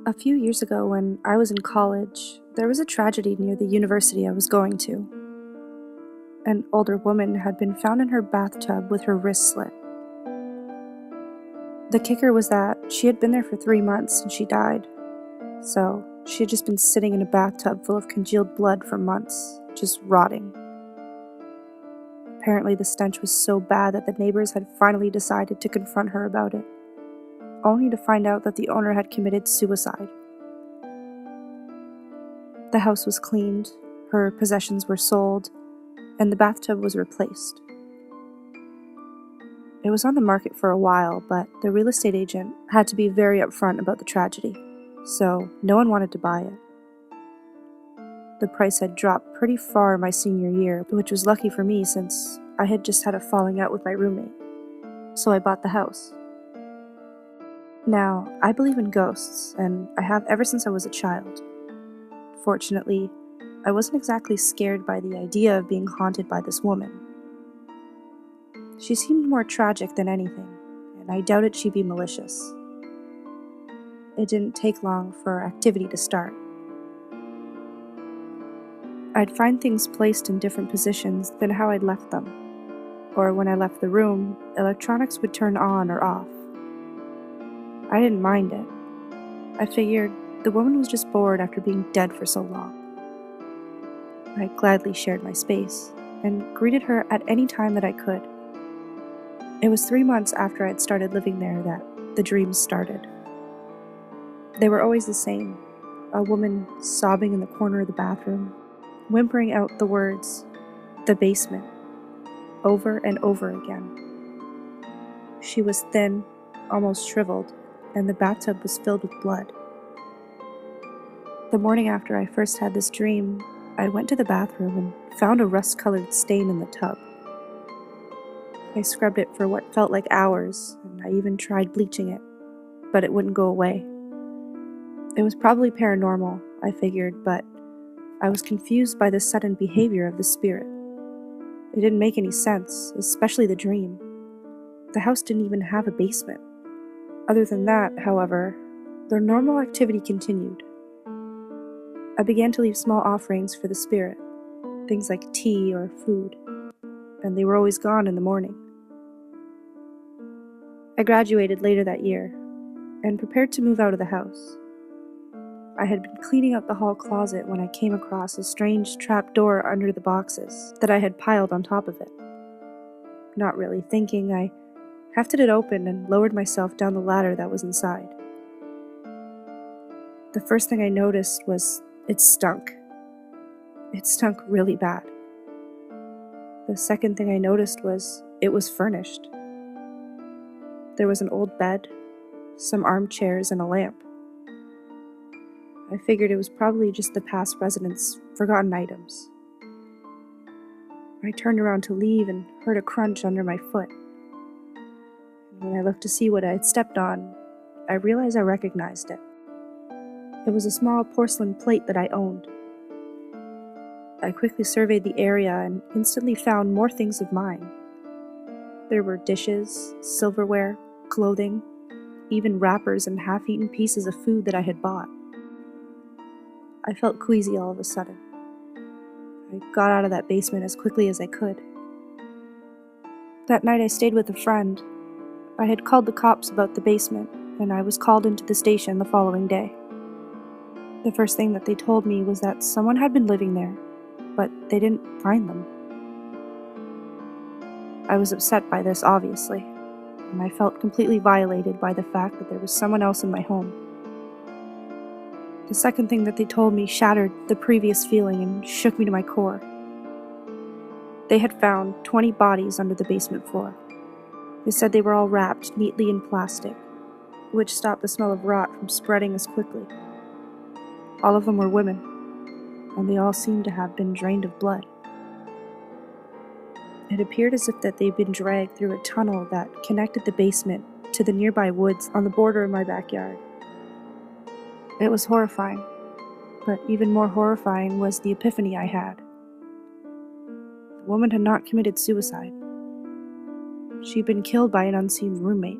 A few years ago, when I was in college, there was a tragedy near the university I was going to. An older woman had been found in her bathtub with her wrist slit. The kicker was that she had been there for 3 months and she died. So, she had just been sitting in a bathtub full of congealed blood for months, just rotting. Apparently, the stench was so bad that the neighbors had finally decided to confront her about it, only to find out that the owner had committed suicide. The house was cleaned, her possessions were sold, and the bathtub was replaced. It was on the market for a while, but the real estate agent had to be very upfront about the tragedy, so no one wanted to buy it. The price had dropped pretty far my senior year, which was lucky for me since I had just had a falling out with my roommate, so I bought the house. Now, I believe in ghosts, and I have ever since I was a child. Fortunately, I wasn't exactly scared by the idea of being haunted by this woman. She seemed more tragic than anything, and I doubted she'd be malicious. It didn't take long for our activity to start. I'd find things placed in different positions than how I'd left them, or when I left the room, electronics would turn on or off. I didn't mind it. I figured the woman was just bored after being dead for so long. I gladly shared my space, and greeted her at any time that I could. It was 3 months after I'd started living there that the dreams started. They were always the same, a woman sobbing in the corner of the bathroom, whimpering out the words, "the basement," over and over again. She was thin, almost shriveled, and the bathtub was filled with blood. The morning after I first had this dream, I went to the bathroom and found a rust-colored stain in the tub. I scrubbed it for what felt like hours, and I even tried bleaching it, but it wouldn't go away. It was probably paranormal, I figured, but I was confused by the sudden behavior of the spirit. It didn't make any sense, especially the dream. The house didn't even have a basement. Other than that, however, their normal activity continued. I began to leave small offerings for the spirit, things like tea or food, and they were always gone in the morning. I graduated later that year, and prepared to move out of the house. I had been cleaning out the hall closet when I came across a strange trap door under the boxes that I had piled on top of it. Not really thinking, I hefted it open and lowered myself down the ladder that was inside. The first thing I noticed was it stunk. It stunk really bad. The second thing I noticed was it was furnished. There was an old bed, some armchairs, and a lamp. I figured it was probably just the past residents' forgotten items. I turned around to leave and heard a crunch under my foot. When I looked to see what I had stepped on, I realized I recognized it. It was a small porcelain plate that I owned. I quickly surveyed the area and instantly found more things of mine. There were dishes, silverware, clothing, even wrappers and half-eaten pieces of food that I had bought. I felt queasy all of a sudden. I got out of that basement as quickly as I could. That night I stayed with a friend. I had called the cops about the basement, and I was called into the station the following day. The first thing that they told me was that someone had been living there, but they didn't find them. I was upset by this, obviously, and I felt completely violated by the fact that there was someone else in my home. The second thing that they told me shattered the previous feeling and shook me to my core. They had found 20 bodies under the basement floor. They said they were all wrapped neatly in plastic, which stopped the smell of rot from spreading as quickly. All of them were women, and they all seemed to have been drained of blood. It appeared as if that they'd been dragged through a tunnel that connected the basement to the nearby woods on the border of my backyard. It was horrifying, but even more horrifying was the epiphany I had. The woman had not committed suicide. She'd been killed by an unseen roommate.